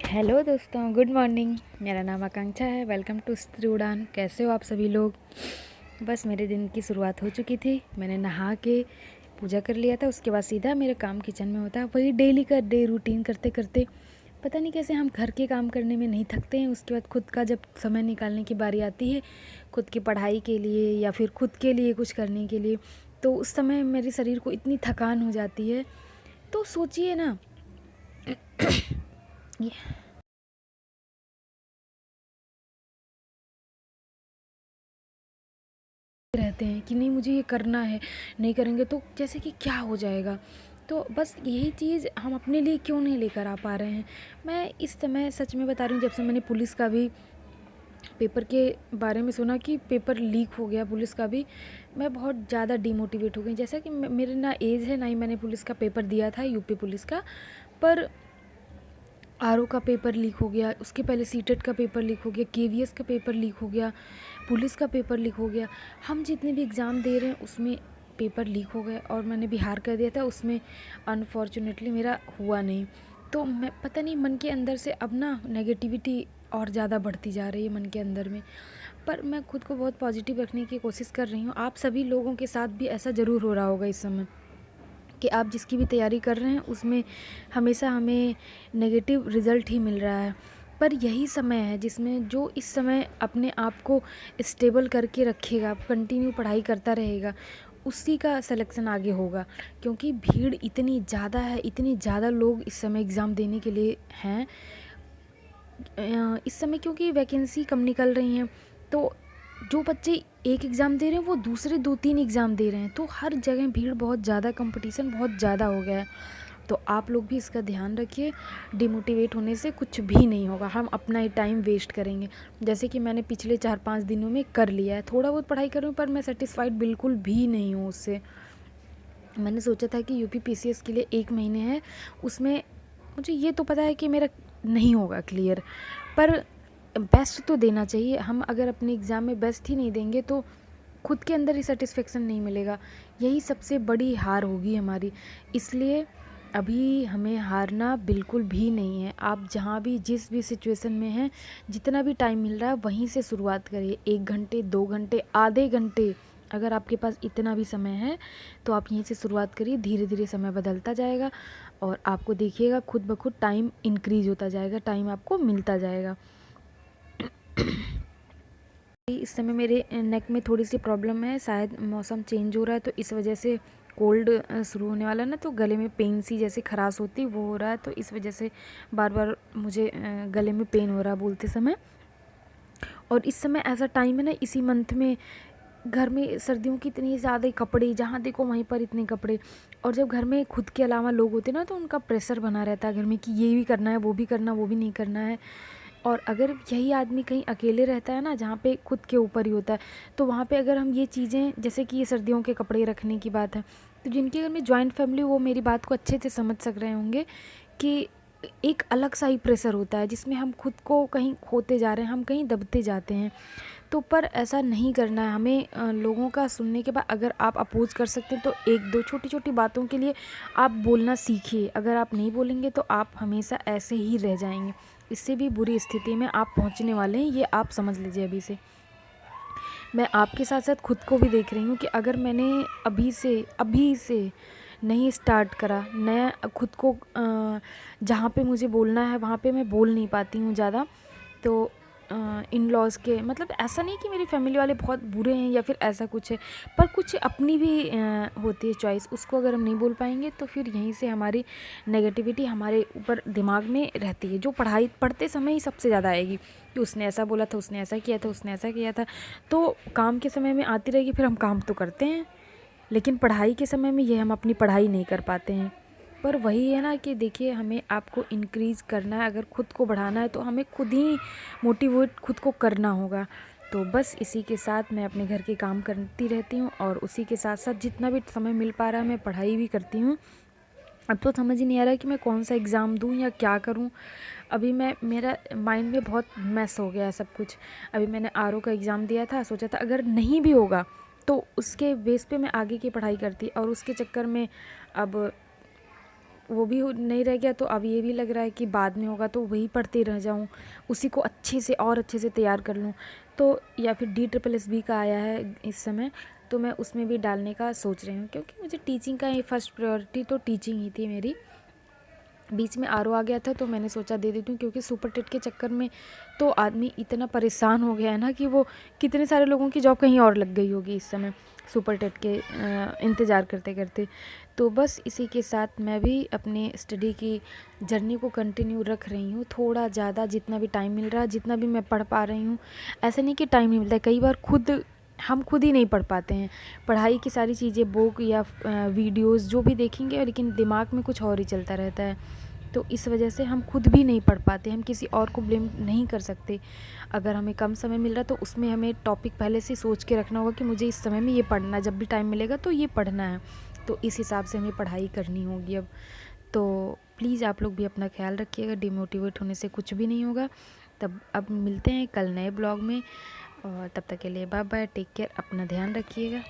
Hello दोस्तों, good morning. मेरा नाम आकांक्षा है। वेलकम टू स्त्री उड़ान। कैसे हो आप सभी लोग? बस मेरे दिन की शुरुआत हो चुकी थी। मैंने नहा के पूजा कर लिया था। उसके बाद सीधा मेरा काम किचन में होता है। वही डेली का डे रूटीन करते करते पता नहीं कैसे हम घर के काम करने में नहीं थकते हैं। उसके बाद खुद का जब समय निकालने की बारी आती है, खुद की पढ़ाई के लिए या फिर खुद के लिए कुछ करने के लिए, तो उस समय मेरे शरीर को इतनी थकान हो जाती है। तो सोचिए ना, ये रहते हैं कि नहीं मुझे ये करना है, नहीं करेंगे तो जैसे कि क्या हो जाएगा। तो बस यही चीज़ हम अपने लिए क्यों नहीं लेकर आ पा रहे हैं। मैं इस समय सच में बता रही हूँ, जब से मैंने पुलिस का भी पेपर के बारे में सुना कि पेपर लीक हो गया पुलिस का भी, मैं बहुत ज़्यादा डिमोटिवेट हो गई। जैसा कि मेरे ना एज है, ना ही मैंने पुलिस का पेपर दिया था, यूपी पुलिस का। पर आरओ का पेपर लीक हो गया, उसके पहले सीटेट का पेपर लीक हो गया, केवीएस का पेपर लीक हो गया, पुलिस का पेपर लीक हो गया। हम जितने भी एग्ज़ाम दे रहे हैं उसमें पेपर लीक हो गया, और मैंने बिहार कर दिया था, उसमें अनफॉर्चुनेटली मेरा हुआ नहीं। तो मैं पता नहीं, मन के अंदर से अब ना नेगेटिविटी और ज़्यादा बढ़ती जा रही है मन के अंदर में। पर मैं खुद को बहुत पॉजिटिव रखने की कोशिश कर रही हूँ। आप सभी लोगों के साथ भी ऐसा ज़रूर हो रहा होगा इस समय कि आप जिसकी भी तैयारी कर रहे हैं उसमें हमेशा हमें नेगेटिव रिज़ल्ट ही मिल रहा है। पर यही समय है जिसमें जो इस समय अपने आप को स्टेबल करके रखेगा, कंटिन्यू पढ़ाई करता रहेगा, उसी का सिलेक्शन आगे होगा। क्योंकि भीड़ इतनी ज़्यादा है, इतनी ज़्यादा लोग इस समय एग्ज़ाम देने के लिए हैं। इस समय क्योंकि वैकेंसी कम निकल रही हैं, तो जो बच्चे एक एग्ज़ाम दे रहे हैं वो दूसरे 2-3 एग्ज़ाम दे रहे हैं। तो हर जगह भीड़ बहुत ज़्यादा, कंपटीशन बहुत ज़्यादा हो गया है। तो आप लोग भी इसका ध्यान रखिए। डिमोटिवेट होने से कुछ भी नहीं होगा, हम अपना ही टाइम वेस्ट करेंगे। जैसे कि मैंने पिछले 4-5 दिनों में कर लिया है। थोड़ा बहुत पढ़ाई कर रही हूँ, पर मैं सेटिस्फाइड बिल्कुल भी नहीं हूँ उससे। मैंने सोचा था कि यूपी पीसीएस के लिए 1 महीने है, उसमें मुझे ये तो पता है कि मेरा नहीं होगा क्लियर, पर बेस्ट तो देना चाहिए। हम अगर अपने एग्ज़ाम में बेस्ट ही नहीं देंगे तो खुद के अंदर ही सेटिस्फेक्शन नहीं मिलेगा। यही सबसे बड़ी हार होगी हमारी। इसलिए अभी हमें हारना बिल्कुल भी नहीं है। आप जहाँ भी जिस भी सिचुएशन में हैं, जितना भी टाइम मिल रहा है वहीं से शुरुआत करिए। 1 घंटे, 2 घंटे, आधे घंटे, अगर आपके पास इतना भी समय है तो आप यहीं से शुरुआत करिए। धीरे धीरे समय बदलता जाएगा और आपको देखिएगा खुद ब खुद टाइम इंक्रीज़ होता जाएगा, टाइम आपको मिलता जाएगा। इस समय मेरे नेक में थोड़ी सी प्रॉब्लम है, शायद मौसम चेंज हो रहा है तो इस वजह से कोल्ड शुरू होने वाला है ना, तो गले में पेन सी जैसे खराश होती वो हो रहा है। तो इस वजह से बार बार मुझे गले में पेन हो रहा है बोलते समय। और इस समय ऐसा टाइम है ना, इसी मंथ में घर में सर्दियों की इतनी ज़्यादा कपड़े, जहाँ देखो वहीं पर इतने कपड़े। और जब घर में खुद के अलावा लोग होते हैं ना, तो उनका प्रेशर बना रहता है घर में कि ये भी करना है, वो भी करना, वो भी नहीं करना है। और अगर यही आदमी कहीं अकेले रहता है ना, जहाँ पे खुद के ऊपर ही होता है, तो वहाँ पे अगर हम ये चीज़ें, जैसे कि ये सर्दियों के कपड़े रखने की बात है, तो जिनके घर में जॉइंट फैमिली, वो मेरी बात को अच्छे से समझ सक रहे होंगे कि एक अलग सा ही प्रेशर होता है जिसमें हम खुद को कहीं खोते जा रहे हैं, हम कहीं दबते जाते हैं। तो पर ऐसा नहीं करना है हमें। लोगों का सुनने के बाद अगर आप अपोज कर सकते हैं तो 1-2 छोटी छोटी बातों के लिए आप बोलना सीखिए। अगर आप नहीं बोलेंगे तो आप हमेशा ऐसे ही रह जाएंगे। इससे भी बुरी स्थिति में आप पहुंचने वाले हैं, ये आप समझ लीजिए अभी से। मैं आपके साथ साथ खुद को भी देख रही हूँ कि अगर मैंने अभी से नहीं स्टार्ट करा नया खुद को, जहाँ पे मुझे बोलना है वहाँ पे मैं बोल नहीं पाती हूँ ज़्यादा। तो इन लॉज़ के मतलब ऐसा नहीं कि मेरी फैमिली वाले बहुत बुरे हैं या फिर ऐसा कुछ है, पर कुछ अपनी भी होती है चॉइस, उसको अगर हम नहीं बोल पाएंगे तो फिर यहीं से हमारी नेगेटिविटी हमारे ऊपर दिमाग में रहती है, जो पढ़ाई पढ़ते समय ही सबसे ज़्यादा आएगी कि उसने ऐसा बोला था, उसने ऐसा किया था, उसने ऐसा किया था। तो काम के समय में आती रहेगी, फिर हम काम तो करते हैं, लेकिन पढ़ाई के समय में ये हम अपनी पढ़ाई नहीं कर पाते हैं। पर वही है ना कि देखिए, हमें आपको इंक्रीज़ करना है, अगर खुद को बढ़ाना है तो हमें खुद ही मोटिवेट खुद को करना होगा। तो बस इसी के साथ मैं अपने घर के काम करती रहती हूँ और उसी के साथ साथ जितना भी समय मिल पा रहा है मैं पढ़ाई भी करती हूँ। अब तो समझ ही नहीं आ रहा है कि मैं कौन सा एग्ज़ाम दूँ या क्या करूँ। अभी मेरा माइंड में बहुत मैस हो गया है सब कुछ। अभी मैंने आरओ का एग्ज़ाम दिया था, सोचा था अगर नहीं भी होगा तो उसके बेस पे मैं आगे की पढ़ाई करती, और उसके चक्कर में अब वो भी नहीं रह गया, तो अब ये भी लग रहा है कि बाद में होगा तो वही पढ़ते रह जाऊँ, उसी को अच्छे से और अच्छे से तैयार कर लूँ। तो या फिर DSSB का आया है इस समय, तो मैं उसमें भी डालने का सोच रही हूँ, क्योंकि मुझे टीचिंग का ही फर्स्ट प्रायोरिटी तो टीचिंग ही थी मेरी। बीच में RO आ गया था तो मैंने सोचा दे देती हूँ, क्योंकि सुपर टेट के चक्कर में तो आदमी इतना परेशान हो गया है ना कि वो कितने सारे लोगों की जॉब कहीं और लग गई होगी इस समय सुपर टेट के इंतज़ार करते करते। तो बस इसी के साथ मैं भी अपने स्टडी की जर्नी को कंटिन्यू रख रही हूँ, थोड़ा ज़्यादा जितना भी टाइम मिल रहा है, जितना भी मैं पढ़ पा रही हूँ। ऐसा नहीं कि टाइम नहीं मिलता है, कई बार हम खुद ही नहीं पढ़ पाते हैं। पढ़ाई की सारी चीज़ें बुक या वीडियोज़ जो भी देखेंगे, लेकिन दिमाग में कुछ और ही चलता रहता है, तो इस वजह से हम खुद भी नहीं पढ़ पाते। हम किसी और को ब्लेम नहीं कर सकते। अगर हमें कम समय मिल रहा है तो उसमें हमें टॉपिक पहले से सोच के रखना होगा कि मुझे इस समय में ये पढ़ना है, जब भी टाइम मिलेगा तो ये पढ़ना है, तो इस हिसाब से हमें पढ़ाई करनी होगी अब। तो प्लीज़ आप लोग भी अपना ख्याल रखिएगा, डिमोटिवेट होने से कुछ भी नहीं होगा। तब अब मिलते हैं कल नए ब्लॉग में, और तब तक के लिए बाय बाय, टेक केयर, अपना ध्यान रखिएगा।